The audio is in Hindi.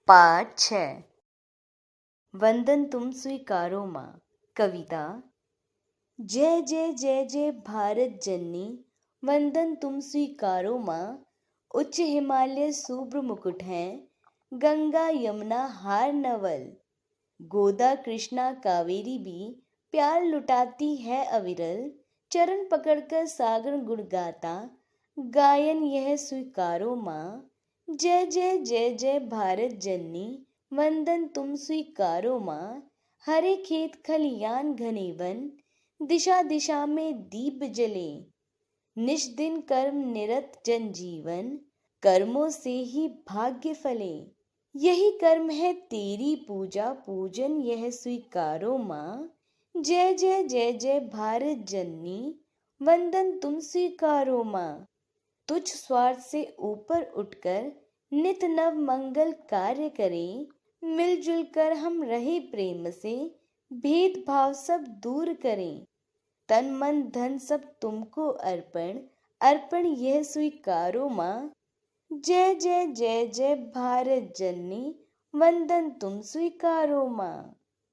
पाठ 6 वंदन तुम स्वीकारो माँ। कविता। जय जय जय जय भारत जननी, वंदन तुम स्वीकारो माँ। उच्च हिमालय शुभ्र मुकुट हैं, गंगा यमुना हार नवल। गोदा कृष्णा कावेरी भी प्यार लुटाती है अविरल। चरण पकड़कर सागर गुण गाता, गायन यह स्वीकारो माँ। जय जय जय जय भारत जननी, वंदन तुम स्वीकारो माँ। हरे खेत खलियान घने वन, दिशा दिशा में दीप जले। निज दिन कर्म निरत जनजीवन, कर्मों से ही भाग्य फले। यही कर्म है तेरी पूजा पूजन यह स्वीकारो माँ। जय जय जय जय भारत जननी, वंदन तुम स्वीकारो माँ। तुझ स्वार्थ से ऊपर उठकर नित नव मंगल कार्य करें। मिलजुल कर हम रहे प्रेम से, भेदभाव सब दूर करें। तन मन धन सब तुमको अर्पण, अर्पण यह स्वीकारो माँ। जय जय जय जय भारत जननी, वंदन तुम स्वीकारो माँ।